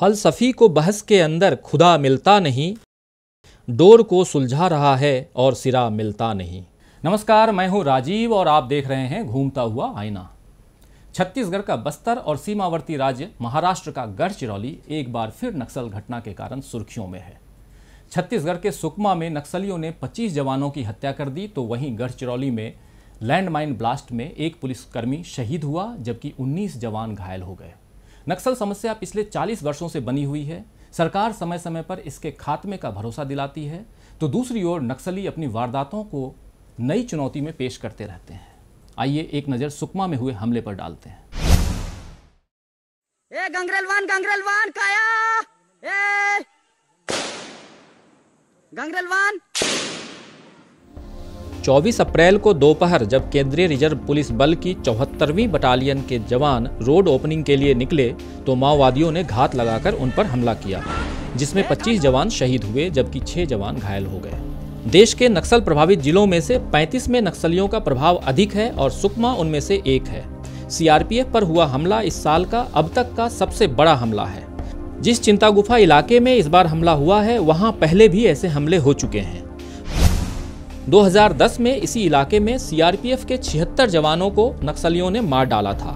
फलसफी को बहस के अंदर खुदा मिलता नहीं, डोर को सुलझा रहा है और सिरा मिलता नहीं। नमस्कार, मैं हूं राजीव और आप देख रहे हैं घूमता हुआ आईना। छत्तीसगढ़ का बस्तर और सीमावर्ती राज्य महाराष्ट्र का गढ़चिरौली एक बार फिर नक्सल घटना के कारण सुर्खियों में है। छत्तीसगढ़ के सुकमा में नक्सलियों ने 25 जवानों की हत्या कर दी, तो वहीं गढ़चिरौली में लैंडमाइन ब्लास्ट में एक पुलिसकर्मी शहीद हुआ जबकि 19 जवान घायल हो गए। नक्सल समस्या पिछले 40 वर्षों से बनी हुई है। सरकार समय समय पर इसके खात्मे का भरोसा दिलाती है, तो दूसरी ओर नक्सली अपनी वारदातों को नई चुनौती में पेश करते रहते हैं। आइए एक नज़र सुकमा में हुए हमले पर डालते हैं। ए गंगरेलवान काया, ए गंगरेलवान। 24 अप्रैल को दोपहर जब केंद्रीय रिजर्व पुलिस बल की 74वीं बटालियन के जवान रोड ओपनिंग के लिए निकले तो माओवादियों ने घात लगाकर उन पर हमला किया, जिसमें 25 जवान शहीद हुए जबकि 6 जवान घायल हो गए। देश के नक्सल प्रभावित जिलों में से 35 में नक्सलियों का प्रभाव अधिक है और सुकमा उनमें से एक है। सीआरपीएफ पर हुआ हमला इस साल का अब तक का सबसे बड़ा हमला है। जिस चिंतागुफा इलाके में इस बार हमला हुआ है, वहां पहले भी ऐसे हमले हो चुके हैं। 2010 में इसी इलाके में सीआरपीएफ के 76 जवानों को नक्सलियों ने मार डाला था।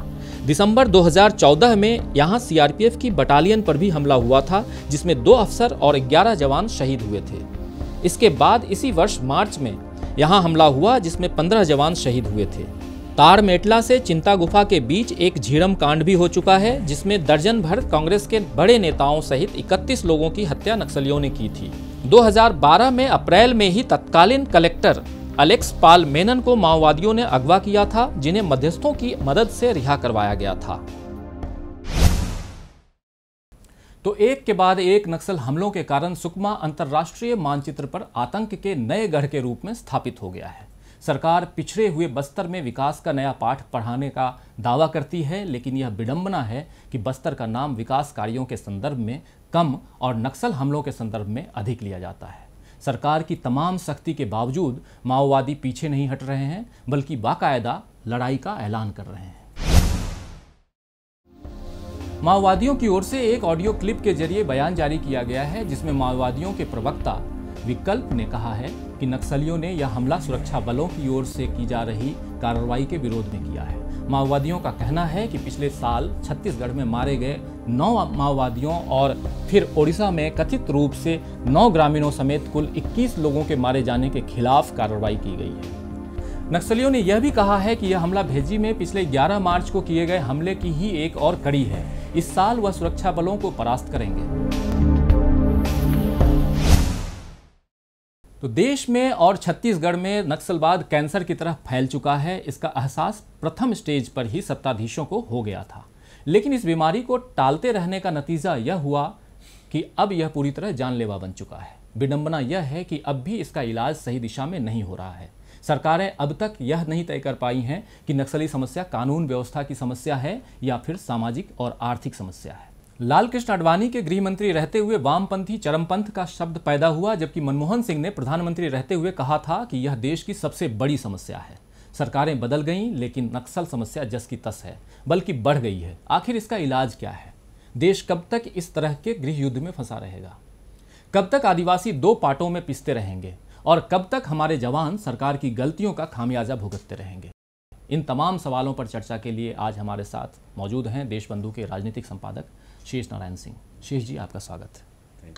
दिसंबर 2014 में यहां सीआरपीएफ की बटालियन पर भी हमला हुआ था, जिसमें 2 अफसर और 11 जवान शहीद हुए थे। इसके बाद इसी वर्ष मार्च में यहां हमला हुआ, जिसमें 15 जवान शहीद हुए थे। ताड़मेटला से चिंतागुफा के बीच एक झीरम कांड भी हो चुका है, जिसमें दर्जन भर कांग्रेस के बड़े नेताओं सहित 31 लोगों की हत्या नक्सलियों ने की थी। 2012 में अप्रैल में ही तत्कालीन कलेक्टर अलेक्स पाल मेनन को माओवादियों ने अगवा किया था, जिन्हें मध्यस्थों की मदद से रिहा करवाया गया था। तो एक के बाद एक नक्सल हमलों के कारण सुकमा अंतर्राष्ट्रीय मानचित्र पर आतंक के नए गढ़ के रूप में स्थापित हो गया है। सरकार पिछड़े हुए बस्तर में विकास का नया पाठ पढ़ाने का दावा करती है, लेकिन यह विडंबना है कि बस्तर का नाम विकास कार्यों के संदर्भ में कम और नक्सल हमलों के संदर्भ में अधिक लिया जाता है। सरकार की तमाम सख्ती के बावजूद माओवादी पीछे नहीं हट रहे हैं, बल्कि बाकायदा लड़ाई का ऐलान कर रहे हैं। माओवादियों की ओर से एक ऑडियो क्लिप के जरिए बयान जारी किया गया है, जिसमें माओवादियों के प्रवक्ता विकल्प ने कहा है कि नक्सलियों ने यह हमला सुरक्षा बलों की ओर से की जा रही कार्रवाई के विरोध में किया है। माओवादियों का कहना है कि पिछले साल छत्तीसगढ़ में मारे गए 9 माओवादियों और फिर ओडिशा में कथित रूप से 9 ग्रामीणों समेत कुल 21 लोगों के मारे जाने के खिलाफ कार्रवाई की गई है। नक्सलियों ने यह भी कहा है कि यह हमला भेजी में पिछले 11 मार्च को किए गए हमले की ही एक और कड़ी है। इस साल वह सुरक्षा बलों को परास्त करेंगे। तो देश में और छत्तीसगढ़ में नक्सलवाद कैंसर की तरह फैल चुका है। इसका एहसास प्रथम स्टेज पर ही सत्ताधीशों को हो गया था, लेकिन इस बीमारी को टालते रहने का नतीजा यह हुआ कि अब यह पूरी तरह जानलेवा बन चुका है। विडंबना यह है कि अब भी इसका इलाज सही दिशा में नहीं हो रहा है। सरकारें अब तक यह नहीं तय कर पाई हैं कि नक्सली समस्या कानून व्यवस्था की समस्या है या फिर सामाजिक और आर्थिक समस्या है। लालकृष्ण आडवाणी के गृह मंत्री रहते हुए वामपंथी चरमपंथ का शब्द पैदा हुआ, जबकि मनमोहन सिंह ने प्रधानमंत्री रहते हुए कहा था कि यह देश की सबसे बड़ी समस्या है। सरकारें बदल गईं, लेकिन नक्सल समस्या जस की तस है, बल्कि बढ़ गई है। आखिर इसका इलाज क्या है? देश कब तक इस तरह के गृह युद्ध में फंसा रहेगा? कब तक आदिवासी 2 पार्टों में पिसते रहेंगे? और कब तक हमारे जवान सरकार की गलतियों का खामियाजा भुगतते रहेंगे? इन तमाम सवालों पर चर्चा के लिए आज हमारे साथ मौजूद हैं देशबंधु के राजनीतिक संपादक शेष नारायण सिंह। शेष जी, आपका स्वागत है।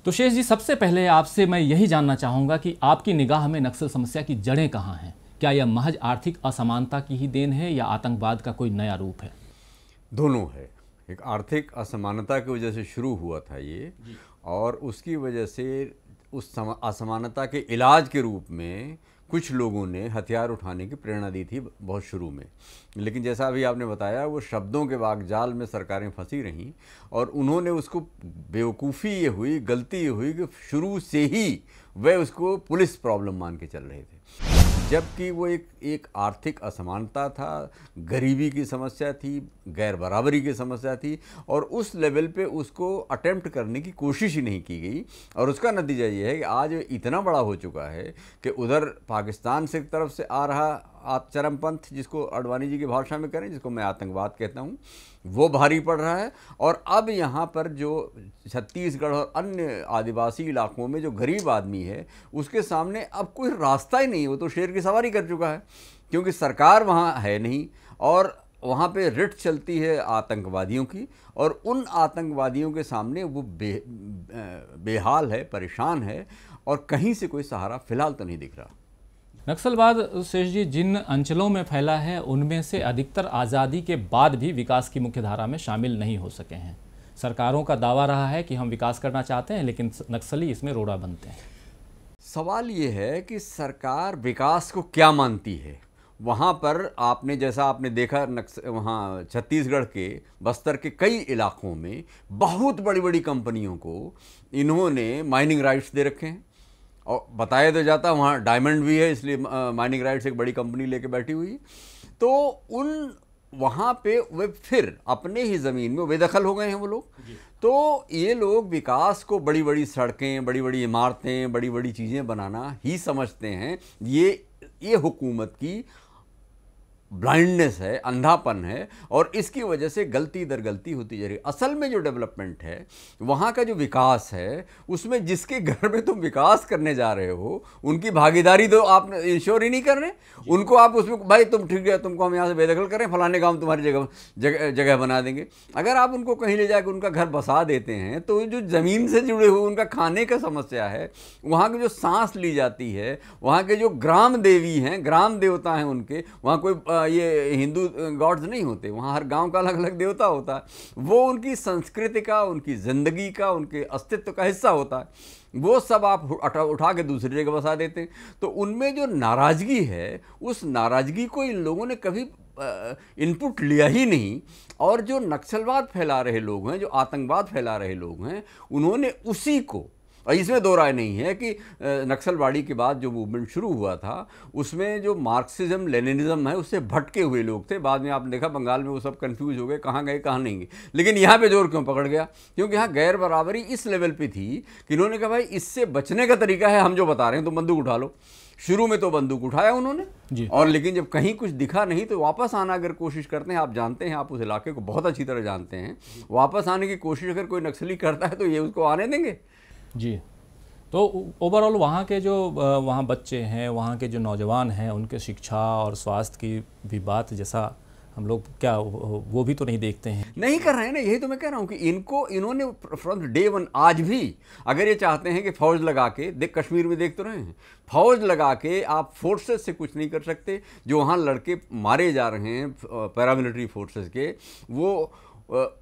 तो शेष जी, सबसे पहले आपसे मैं यही जानना चाहूँगा कि आपकी निगाह में नक्सल समस्या की जड़ें कहाँ हैं? क्या यह महज आर्थिक असमानता की ही देन है या आतंकवाद का कोई नया रूप है? दोनों है। एक आर्थिक असमानता की वजह से शुरू हुआ था ये, और उसकी वजह से उस असमानता के इलाज के रूप में कुछ लोगों ने हथियार उठाने की प्रेरणा दी थी बहुत शुरू में। लेकिन जैसा अभी आपने बताया, वो शब्दों के वाकजाल में सरकारें फंसी रहीं और उन्होंने उसको बेवकूफ़ी ये हुई, गलती ये हुई कि शुरू से ही वह उसको पुलिस प्रॉब्लम मान के चल रहे थे, जबकि वो एक आर्थिक असमानता था, गरीबी की समस्या थी, गैर बराबरी की समस्या थी, और उस लेवल पे उसको अटेम्प्ट करने की कोशिश ही नहीं की गई। और उसका नतीजा ये है कि आज इतना बड़ा हो चुका है कि उधर पाकिस्तान से तरफ से आ रहा चरमपंथ, जिसको अडवाणी जी की भाषा में करें, जिसको मैं आतंकवाद कहता हूँ, वो भारी पड़ रहा है। और अब यहाँ पर जो छत्तीसगढ़ और अन्य आदिवासी इलाकों में जो गरीब आदमी है, उसके सामने अब कोई रास्ता ही नहीं है। वो तो शेर की सवारी कर चुका है, क्योंकि सरकार वहाँ है नहीं और वहाँ पे रिट चलती है आतंकवादियों की, और उन आतंकवादियों के सामने वो बेहाल है, परेशान है, और कहीं से कोई सहारा फिलहाल तो नहीं दिख रहा। नक्सलवाद शेष जी जिन अंचलों में फैला है, उनमें से अधिकतर आज़ादी के बाद भी विकास की मुख्य धारा में शामिल नहीं हो सके हैं। सरकारों का दावा रहा है कि हम विकास करना चाहते हैं, लेकिन नक्सली इसमें रोड़ा बनते हैं। सवाल ये है कि सरकार विकास को क्या मानती है। वहाँ पर आपने, जैसा आपने देखा, वहाँ छत्तीसगढ़ के बस्तर के कई इलाकों में बहुत बड़ी बड़ी कंपनियों को इन्होंने माइनिंग राइट्स दे रखे हैं, और बताया तो जाता वहाँ डायमंड भी है, इसलिए माइनिंग राइट्स एक बड़ी कंपनी लेके बैठी हुई। तो उन वहाँ पे वे फिर अपने ही ज़मीन में बेदखल हो गए हैं वो लोग। तो ये लोग विकास को बड़ी बड़ी सड़कें, बड़ी बड़ी इमारतें, बड़ी बड़ी चीज़ें बनाना ही समझते हैं। ये हुकूमत की ब्लाइंडनेस है, अंधापन है, और इसकी वजह से गलती दर गलती होती जा रही है। असल में जो डेवलपमेंट है, वहाँ का जो विकास है, उसमें जिसके घर में तुम विकास करने जा रहे हो, उनकी भागीदारी तो आप इंश्योर ही नहीं कर रहे। उनको आप उसमें, भाई तुम ठीक है, तुमको हम यहाँ से बेदखल करें, फलाने गाँव तुम्हारी जगह बना देंगे। अगर आप उनको कहीं ले जाकर उनका घर बसा देते हैं, तो जो ज़मीन से जुड़े हुए उनका खाने का समस्या है, वहाँ की जो सांस ली जाती है, वहाँ के जो ग्राम देवी हैं, ग्राम देवता हैं उनके, वहाँ कोई ये हिंदू गॉड्स नहीं होते, वहाँ हर गांव का अलग अलग देवता होता है। वो उनकी संस्कृति का, उनकी ज़िंदगी का, उनके अस्तित्व का हिस्सा होता है। वो सब आप उठा के दूसरी जगह बसा देते हैं। तो उनमें जो नाराज़गी है, उस नाराज़गी को इन लोगों ने कभी इनपुट लिया ही नहीं। और जो नक्सलवाद फैला रहे लोग हैं, जो आतंकवाद फैला रहे लोग हैं, उन्होंने उसी को, और इसमें दो राय नहीं है कि नक्सलवाड़ी के बाद जो मूवमेंट शुरू हुआ था, उसमें जो मार्क्सिज्म लेनिनिज्म है, उससे भटके हुए लोग थे। बाद में आपने देखा बंगाल में वो सब कंफ्यूज हो गए, कहाँ गए कहाँ नहीं गए। लेकिन यहाँ पे जोर क्यों पकड़ गया? क्योंकि यहाँ गैर बराबरी इस लेवल पे थी कि इन्होंने कहा भाई इससे बचने का तरीका है हम जो बता रहे हैं, तो बंदूक उठा लो। शुरू में तो बंदूक उठाया उन्होंने जी। और लेकिन जब कहीं कुछ दिखा नहीं तो वापस आना अगर कोशिश करते हैं, आप जानते हैं, आप उस इलाके को बहुत अच्छी तरह जानते हैं, वापस आने की कोशिश अगर कोई नक्सली करता है तो ये उसको आने देंगे जी। तो ओवरऑल वहाँ के जो वहाँ बच्चे हैं, वहाँ के जो नौजवान हैं, उनके शिक्षा और स्वास्थ्य की भी बात, जैसा हम लोग क्या वो भी तो नहीं देखते हैं, नहीं कर रहे हैं ना। यही तो मैं कह रहा हूँ कि इन्होंने फ्रॉम डे वन, आज भी अगर ये चाहते हैं कि फ़ौज लगा के, देख कश्मीर में देख तो रहे हैं, फ़ौज लगा के आप फोर्सेस से कुछ नहीं कर सकते। जो वहाँ लड़के मारे जा रहे हैं पैरामिलिट्री फोर्सेस के, वो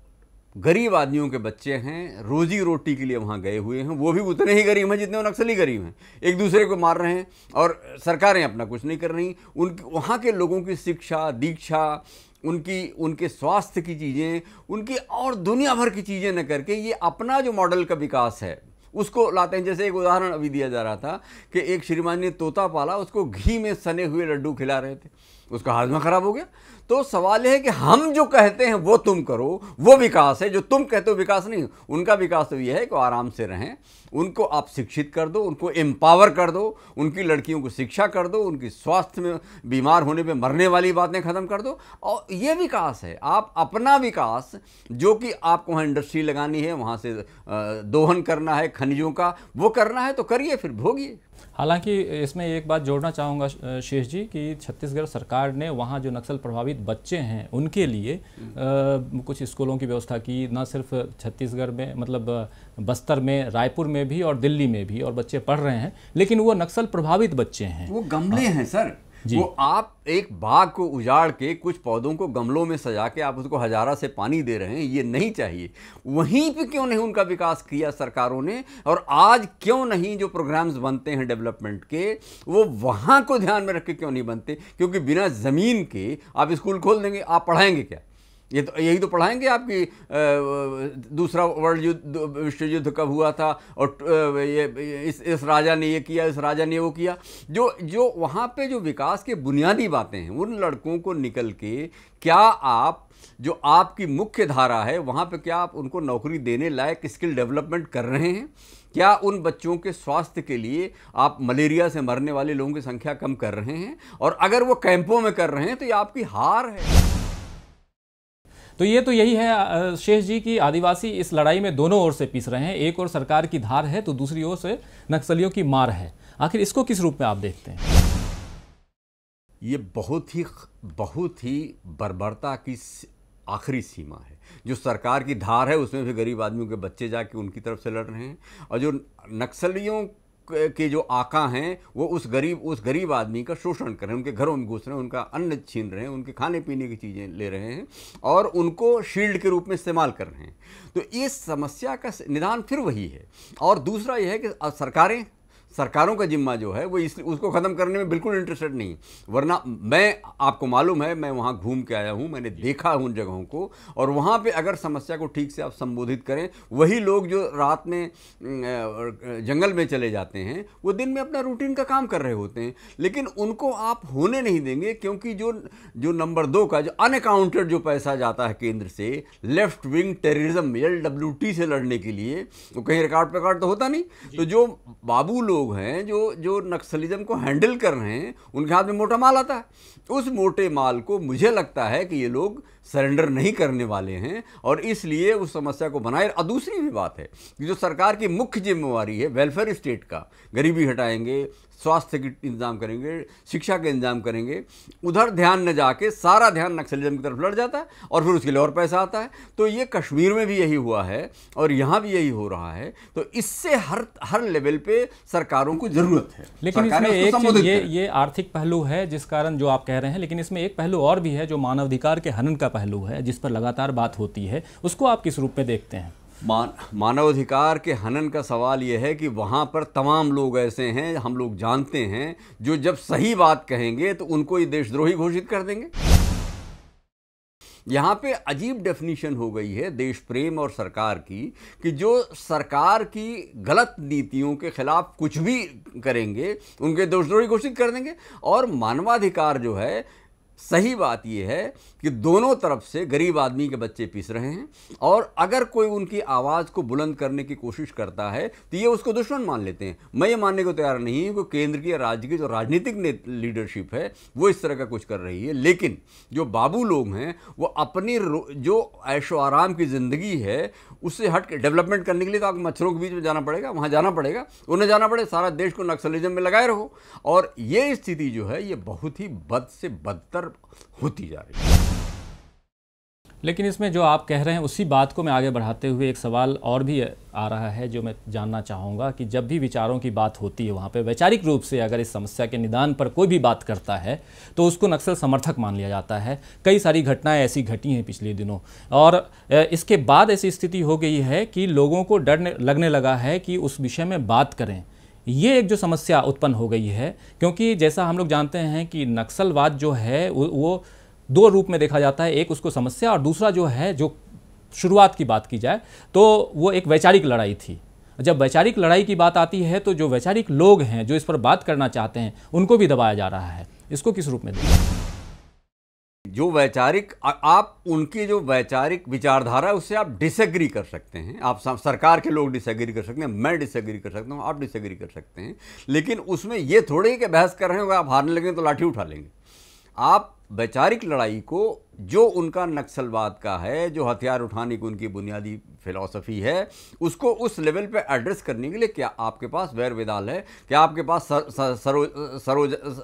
गरीब आदमियों के बच्चे हैं, रोजी रोटी के लिए वहाँ गए हुए हैं। वो भी उतने ही गरीब हैं जितने वो नक्सली गरीब हैं, एक दूसरे को मार रहे हैं और सरकारें अपना कुछ नहीं कर रही। वहाँ के लोगों की शिक्षा, दीक्षा, उनके स्वास्थ्य की चीज़ें, उनकी और दुनिया भर की चीज़ें न करके ये अपना जो मॉडल का विकास है उसको लाते हैं। जैसे एक उदाहरण अभी दिया जा रहा था कि एक श्रीमान ने तोता पाला, उसको घी में सने हुए लड्डू खिला रहे थे, उसका हाजमा खराब हो गया। तो सवाल है कि हम जो कहते हैं वो तुम करो, वो विकास है। जो तुम कहते हो विकास नहीं, उनका विकास तो ये है कि आराम से रहें, उनको आप शिक्षित कर दो, उनको एम्पावर कर दो, उनकी लड़कियों को शिक्षा कर दो, उनकी स्वास्थ्य में बीमार होने पे मरने वाली बातें ख़त्म कर दो। और ये विकास है। आप अपना विकास, जो कि आपको वहाँ इंडस्ट्री लगानी है, वहाँ से दोहन करना है खनिजों का, वो करना है तो करिए, फिर भोगिए। हालांकि इसमें एक बात जोड़ना चाहूँगा शेष जी कि छत्तीसगढ़ सरकार ने वहाँ जो नक्सल प्रभावित बच्चे हैं उनके लिए कुछ स्कूलों की व्यवस्था की, न सिर्फ छत्तीसगढ़ में, मतलब बस्तर में, रायपुर में भी और दिल्ली में भी, और बच्चे पढ़ रहे हैं। लेकिन वो नक्सल प्रभावित बच्चे हैं, वो गमले हैं सर। वो आप एक बाग को उजाड़ के कुछ पौधों को गमलों में सजा के आप उसको हजारा से पानी दे रहे हैं, ये नहीं चाहिए। वहीं पे क्यों नहीं उनका विकास किया सरकारों ने? और आज क्यों नहीं जो प्रोग्राम्स बनते हैं डेवलपमेंट के, वो वहाँ को ध्यान में रख के क्यों नहीं बनते? क्योंकि बिना ज़मीन के आप स्कूल खोल देंगे, आप पढ़ाएंगे क्या? ये तो यही तो पढ़ाएंगे आपकी दूसरा वर्ल्ड युद्ध, विश्व युद्ध कब हुआ था, और ये इस राजा ने ये किया, इस राजा ने वो किया। जो वहाँ पे जो विकास के बुनियादी बातें हैं, उन लड़कों को निकल के क्या आप जो आपकी मुख्य धारा है वहाँ पे क्या आप उनको नौकरी देने लायक स्किल डेवलपमेंट कर रहे हैं? क्या उन बच्चों के स्वास्थ्य के लिए आप मलेरिया से मरने वाले लोगों की संख्या कम कर रहे हैं? और अगर वो कैंपों में कर रहे हैं तो ये आपकी हार है। तो यही है शेष जी की आदिवासी इस लड़ाई में दोनों ओर से पिस रहे हैं। एक ओर सरकार की धार है तो दूसरी ओर से नक्सलियों की मार है। आखिर इसको किस रूप में आप देखते हैं? ये बहुत ही बर्बरता की आखिरी सीमा है। जो सरकार की धार है उसमें भी गरीब आदमियों के बच्चे जाके उनकी तरफ से लड़ रहे हैं, और जो नक्सलियों के जो आका हैं वो उस गरीब आदमी का शोषण कर रहे हैं, उनके घरों में घुस रहे हैं, उनका अन्न छीन रहे हैं, उनके खाने पीने की चीज़ें ले रहे हैं और उनको शील्ड के रूप में इस्तेमाल कर रहे हैं। तो इस समस्या का निदान फिर वही है। और दूसरा यह है कि सरकारों का जिम्मा जो है वो उसको ख़त्म करने में बिल्कुल इंटरेस्टेड नहीं। वरना मैं, आपको मालूम है, मैं वहाँ घूम के आया हूँ, मैंने देखा उन जगहों को, और वहाँ पे अगर समस्या को ठीक से आप संबोधित करें, वही लोग जो रात में जंगल में चले जाते हैं वो दिन में अपना रूटीन का काम कर रहे होते हैं, लेकिन उनको आप होने नहीं देंगे, क्योंकि जो नंबर 2 का जो अनअकाउंटेड जो पैसा जाता है केंद्र से लेफ्ट विंग टेररिज्म LWT से लड़ने के लिए, वो कहीं रिकॉर्ड पे तो होता नहीं। तो जो बाबू लोग हैं जो नक्सलिज्म को हैंडल कर रहे हैं, उनके हाथ में मोटा माल आता है। उस मोटे माल को मुझे लगता है कि ये लोग सरेंडर नहीं करने वाले हैं, और इसलिए उस समस्या को बनाए। और दूसरी भी बात है कि जो सरकार की मुख्य जिम्मेवारी है वेलफेयर स्टेट का, गरीबी हटाएंगे, स्वास्थ्य के इंतजाम करेंगे, शिक्षा के इंतजाम करेंगे, उधर ध्यान न जाके सारा ध्यान नक्सलिज्म की तरफ लड़ जाता है, और फिर उसके लिए और पैसा आता है। तो ये कश्मीर में भी यही हुआ है और यहाँ भी यही हो रहा है। तो इससे हर लेवल पे सरकारों को जरूरत है। लेकिन इसमें एक चीज ये आर्थिक पहलू है जिस कारण जो आप कह रहे हैं, लेकिन इसमें एक पहलू और भी है जो मानवाधिकार के हनन का पहलू है, जिस पर लगातार बात होती है। उसको आप किस रूप में देखते हैं? मानवाधिकार के हनन का सवाल यह है कि वहाँ पर तमाम लोग ऐसे हैं, हम लोग जानते हैं, जो जब सही बात कहेंगे तो उनको ये देशद्रोही घोषित कर देंगे। यहाँ पे अजीब डेफिनेशन हो गई है देश प्रेम और सरकार की, कि जो सरकार की गलत नीतियों के खिलाफ कुछ भी करेंगे उनके देशद्रोही घोषित कर देंगे। और मानवाधिकार जो है, सही बात यह है कि दोनों तरफ से गरीब आदमी के बच्चे पिस रहे हैं, और अगर कोई उनकी आवाज़ को बुलंद करने की कोशिश करता है तो ये उसको दुश्मन मान लेते हैं। मैं ये मानने को तैयार नहीं हूँ कि केंद्र की या राज्य की जो राजनीतिक लीडरशिप है वो इस तरह का कुछ कर रही है, लेकिन जो बाबू लोग हैं वो अपनी जो ऐशो आराम की ज़िंदगी है उससे हट के डेवलपमेंट करने के लिए तो आपको मच्छरों के बीच में जाना पड़ेगा, वहाँ जाना पड़ेगा, उन्हें जाना पड़े, सारा देश को नक्सलिज्म में लगाए रहो। और ये स्थिति जो है ये बहुत ही बद से बदतर होती जा रही है। लेकिन इसमें जो आप कह रहे हैं उसी बात को मैं आगे बढ़ाते हुए एक सवाल और भी आ रहा है जो मैं जानना चाहूँगा कि जब भी विचारों की बात होती है वहाँ पे वैचारिक रूप से अगर इस समस्या के निदान पर कोई भी बात करता है तो उसको नक्सल समर्थक मान लिया जाता है। कई सारी घटनाएं ऐसी घटी हैं पिछले दिनों, और इसके बाद ऐसी स्थिति हो गई है कि लोगों को डर लगने लगा है कि उस विषय में बात करें। ये एक जो समस्या उत्पन्न हो गई है, क्योंकि जैसा हम लोग जानते हैं कि नक्सलवाद जो है वो 2 रूप में देखा जाता है, एक उसको समस्या और दूसरा जो है, जो शुरुआत की बात की जाए तो वो एक वैचारिक लड़ाई थी। जब वैचारिक लड़ाई की बात आती है तो जो वैचारिक लोग हैं जो इस पर बात करना चाहते हैं उनको भी दबाया जा रहा है। इसको किस रूप में देखें? जो वैचारिक, आप उनकी जो वैचारिक विचारधारा है उससे आप डिसएग्री कर सकते हैं, आप सरकार के लोग डिसएग्री कर सकते हैं, मैं डिसएग्री कर सकता हूँ, आप डिसएग्री कर सकते हैं, लेकिन उसमें ये थोड़े ही कि बहस कर रहे हो आप हारने लगेंगे तो लाठी उठा लेंगे। आप वैचारिक लड़ाई को, जो उनका नक्सलवाद का है, जो हथियार उठाने की उनकी बुनियादी फिलॉसफी है, उसको उस लेवल पे एड्रेस करने के लिए क्या आपके पास वैर-विदाल है, क्या आपके पास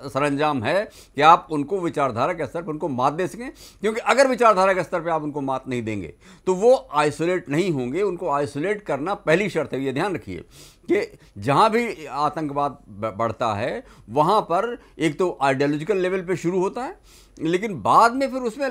सरंजाम है कि आप उनको विचारधारा के स्तर पर उनको मात दे सकें? क्योंकि अगर विचारधारा के स्तर पर आप उनको मात नहीं देंगे तो वो आइसोलेट नहीं होंगे। उनको आइसोलेट करना पहली शर्त है। ये ध्यान रखिए कि जहाँ भी आतंकवाद बढ़ता है वहाँ पर एक तो आइडियोलॉजिकल लेवल पे शुरू होता है, लेकिन बाद में फिर उसमें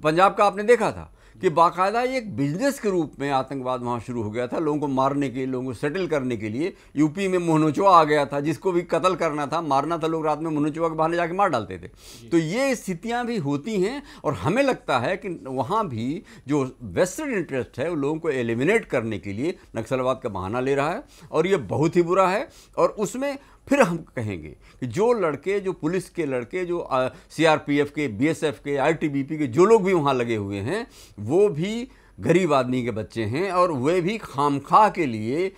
पंजाब का आपने देखा था कि बाकायदा एक बिजनेस के रूप में आतंकवाद वहाँ शुरू हो गया था। लोगों को मारने के लिए, लोगों को सेटल करने के लिए यूपी में मोहनोचवा आ गया था, जिसको भी कत्ल करना था, मारना था, लोग रात में मोहनोचवा के बहाने जाके मार डालते थे। तो ये स्थितियाँ भी होती हैं और हमें लगता है कि वहाँ भी जो वेस्टर्न इंटरेस्ट है वो लोगों को एलिमिनेट करने के लिए नक्सलवाद का बहाना ले रहा है और ये बहुत ही बुरा है। और उसमें फिर हम कहेंगे कि जो लड़के, जो पुलिस के लड़के, जो सीआरपीएफ के, बीएसएफ के, आईटीबीपी के जो लोग भी वहाँ लगे हुए हैं, वो भी गरीब आदमी के बच्चे हैं और वे भी खामखा के लिए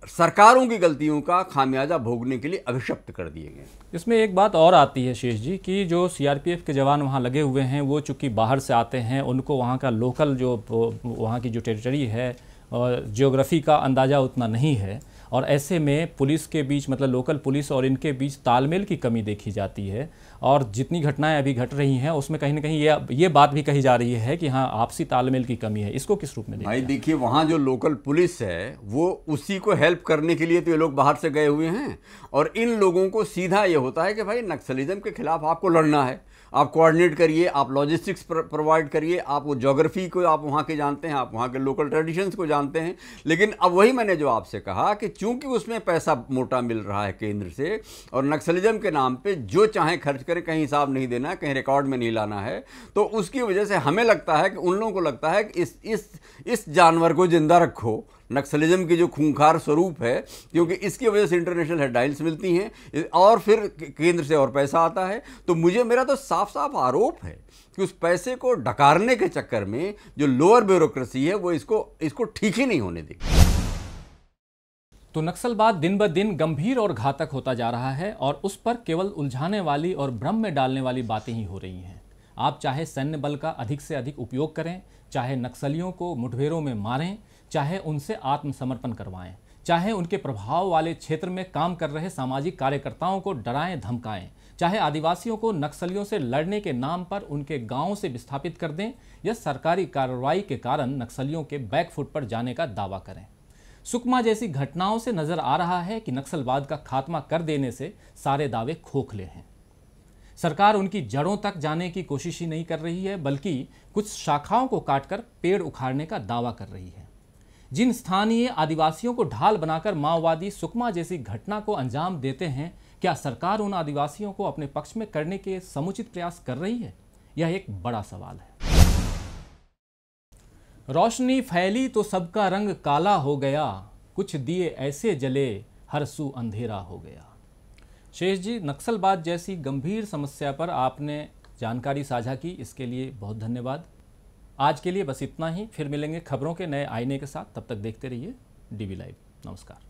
सरकारों की गलतियों का खामियाजा भोगने के लिए अभिशप्त कर दिए गए। इसमें एक बात और आती है शेष जी कि जो सीआरपीएफ के जवान वहाँ लगे हुए हैं वो चूँकि बाहर से आते हैं, उनको वहाँ का लोकल जो वहाँ की जो टेरिटरी है और जियोग्राफी का अंदाज़ा उतना नहीं है, और ऐसे में पुलिस के बीच, मतलब लोकल पुलिस और इनके बीच तालमेल की कमी देखी जाती है। और जितनी घटनाएं अभी घट रही हैं उसमें कहीं ना कहीं ये बात भी कही जा रही है कि हाँ, आपसी तालमेल की कमी है। इसको किस रूप में भाई देखिए, वहाँ जो लोकल पुलिस है वो उसी को हेल्प करने के लिए तो ये लोग बाहर से गए हुए हैं। और इन लोगों को सीधा ये होता है कि भाई नक्सलिज्म के खिलाफ आपको लड़ना है, आप कोऑर्डिनेट करिए, आप लॉजिस्टिक्स प्रोवाइड करिए, आप वो ज्योग्राफी को आप वहाँ के जानते हैं, आप वहाँ के लोकल ट्रेडिशंस को जानते हैं। लेकिन अब वही मैंने जो आपसे कहा कि चूंकि उसमें पैसा मोटा मिल रहा है केंद्र से और नक्सलिज्म के नाम पे जो चाहे खर्च करें, कहीं हिसाब नहीं देना, कहीं रिकॉर्ड में नहीं लाना है, तो उसकी वजह से हमें लगता है कि उन लोगों को लगता है कि इस जानवर को जिंदा रखो, नक्सलिज्म की जो खूंखार स्वरूप है, क्योंकि इसकी वजह से इंटरनेशनल हेडलाइंस मिलती हैं और फिर केंद्र से और पैसा आता है। तो मेरा तो साफ साफ आरोप है कि उस पैसे को डकारने के चक्कर में जो लोअर ब्यूरोक्रेसी है वो इसको ठीक ही नहीं होने देगी। तो नक्सलवाद दिन ब दिन गंभीर और घातक होता जा रहा है और उस पर केवल उलझाने वाली और भ्रम में डालने वाली बातें ही हो रही हैं। आप चाहे सैन्य बल का अधिक से अधिक उपयोग करें, चाहे नक्सलियों को मुठभेड़ों में मारें, चाहे उनसे आत्मसमर्पण करवाएं, चाहे उनके प्रभाव वाले क्षेत्र में काम कर रहे सामाजिक कार्यकर्ताओं को डराएं धमकाएं, चाहे आदिवासियों को नक्सलियों से लड़ने के नाम पर उनके गांवों से विस्थापित कर दें या सरकारी कार्रवाई के कारण नक्सलियों के बैकफुट पर जाने का दावा करें। सुकमा जैसी घटनाओं से नजर आ रहा है कि नक्सलवाद का खात्मा कर देने से सारे दावे खोखले हैं। सरकार उनकी जड़ों तक जाने की कोशिश ही नहीं कर रही है, बल्कि कुछ शाखाओं को काटकर पेड़ उखाड़ने का दावा कर रही है। जिन स्थानीय आदिवासियों को ढाल बनाकर माओवादी सुकमा जैसी घटना को अंजाम देते हैं, क्या सरकार उन आदिवासियों को अपने पक्ष में करने के समुचित प्रयास कर रही है? यह एक बड़ा सवाल है। रोशनी फैली तो सबका रंग काला हो गया, कुछ दिए ऐसे जले हर सू अंधेरा हो गया। शेष जी, नक्सलवाद जैसी गंभीर समस्या पर आपने जानकारी साझा की, इसके लिए बहुत धन्यवाद। आज के लिए बस इतना ही, फिर मिलेंगे खबरों के नए आईने के साथ। तब तक देखते रहिए DV लाइव। नमस्कार।